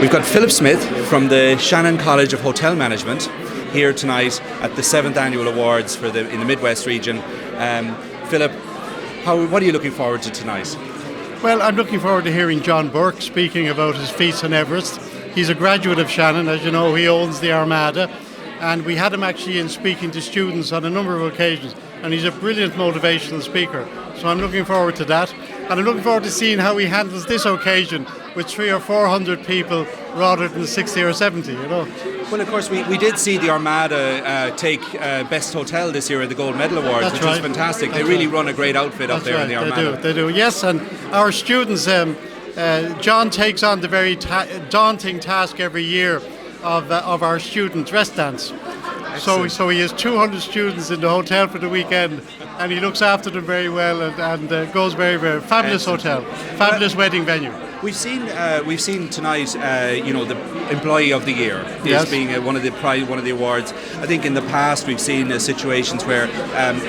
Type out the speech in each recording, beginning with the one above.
We've got Phillip Smyth from the Shannon College of Hotel Management here tonight at the 7th Annual Awards in the Midwest region. Phillip, what are you looking forward to tonight? Well, I'm looking forward to hearing John Burke speaking about his feats on Everest. He's a graduate of Shannon, as you know, he owns the Armada, and we had him actually in speaking to students on a number of occasions, and he's a brilliant motivational speaker. So I'm looking forward to that, and I'm looking forward to seeing how he handles this occasion with 300 or 400 people rather than 60 or 70, you know. Well, of course, we did see the Armada take Best Hotel this year at the Gold Medal Awards, which was fantastic. They really run a great outfit up there in the Armada. They do, yes. And our students, John takes on the very daunting task every year of our student dress dance. So he has 200 students in the hotel for the weekend, and he looks after them very well, and goes very, very fabulous hotel, fabulous wedding venue. We've seen tonight, the Employee of the Year is being one of the awards. I think in the past we've seen situations where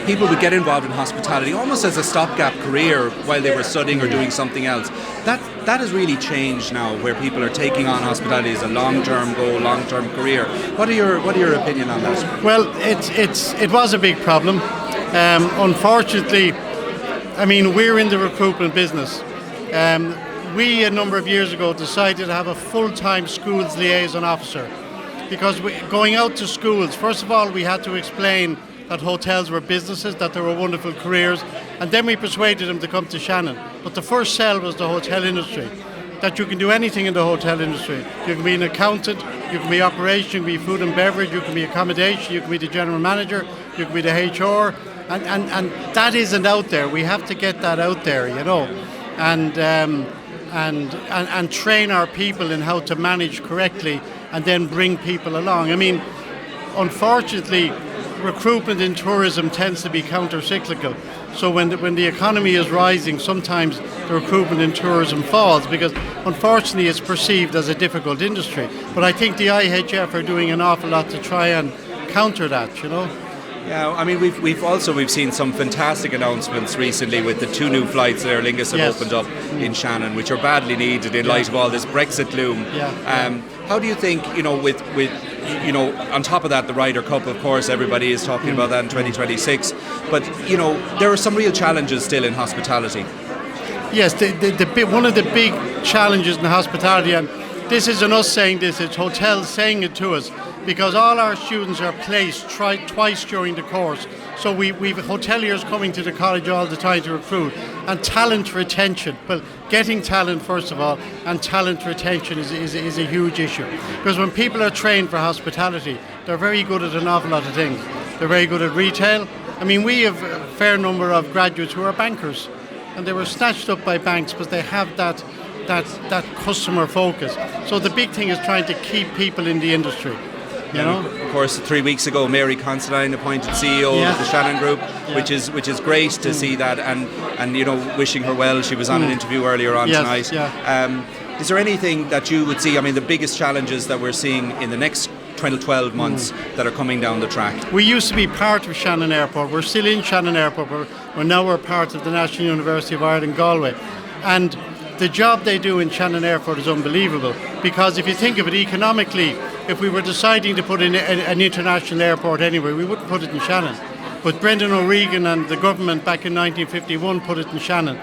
people would get involved in hospitality almost as a stopgap career while they were studying or doing something else. That has really changed now, where people are taking on hospitality as a long-term goal, long-term career. What are your opinion on that? Well, it was a big problem. Unfortunately, I mean, we're in the recruitment business. We, a number of years ago, decided to have a full-time schools liaison officer, because going out to schools, first of all, we had to explain that hotels were businesses, that they were wonderful careers, and then we persuaded them to come to Shannon. But the first sell was the hotel industry, that you can do anything in the hotel industry. You can be an accountant, you can be operation, you can be food and beverage, you can be accommodation, you can be the general manager, you can be the HR, and that isn't out there. We have to get that out there, you know, and train our people in how to manage correctly, and then bring people along. I mean, unfortunately, recruitment in tourism tends to be counter-cyclical. So when the economy is rising, sometimes the recruitment in tourism falls, because unfortunately it's perceived as a difficult industry. But I think the IHF are doing an awful lot to try and counter that, you know. Yeah, I mean, we've seen some fantastic announcements recently with the 2 new flights that Aer Lingus have opened up in Shannon, which are badly needed in light of all this Brexit gloom. How do you think, with on top of that, the Ryder Cup, of course, everybody is talking about that in 2026, but there are some real challenges still in hospitality. Yes, one of the big challenges in hospitality, and this isn't us saying this, it's hotels saying it to us, because all our students are placed twice during the course. So we've hoteliers coming to the college all the time to recruit. And talent retention, well, getting talent first of all, and talent retention is a huge issue. Because when people are trained for hospitality, they're very good at an awful lot of things. They're very good at retail. I mean, we have a fair number of graduates who are bankers, and they were snatched up by banks because they have that customer focus. So the big thing is trying to keep people in the industry. Of course, 3 weeks ago, Mary Considine appointed CEO of the Shannon Group, which is great to see that, and wishing her well. She was on an interview earlier on tonight. Is there anything that you would see? I mean, the biggest challenges that we're seeing in the next 12 months that are coming down the track? We used to be part of Shannon Airport. We're still in Shannon Airport, but now we're part of the National University of Ireland, Galway, and the job they do in Shannon Airport is unbelievable, because if you think of it economically, if we were deciding to put in an international airport anywhere, we wouldn't put it in Shannon. But Brendan O'Regan and the government back in 1951 put it in Shannon.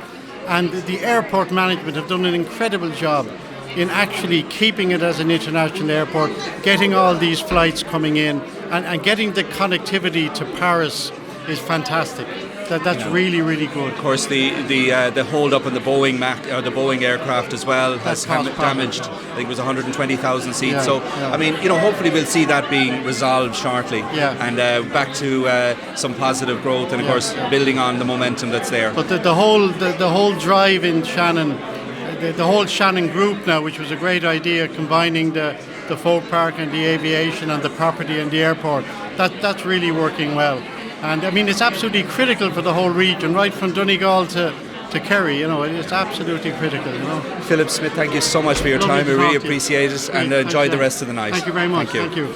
And the airport management have done an incredible job in actually keeping it as an international airport, getting all these flights coming in, and getting the connectivity to Paris is fantastic. That's really, really good. Of course, the hold up on the Boeing aircraft as well has damaged. I think it was 120,000 seats. I mean, hopefully we'll see that being resolved shortly, and back to some positive growth, and of course building on the momentum that's there. But the whole drive in Shannon, the whole Shannon group now, which was a great idea, combining the folk park and the aviation and the property and the airport, that's really working well. And I mean, it's absolutely critical for the whole region, right from Donegal to Kerry. It's absolutely critical. Phillip Smyth, thank you so much for your time. We really appreciate it, and enjoy the rest of the night. Thank you very much. Thank you.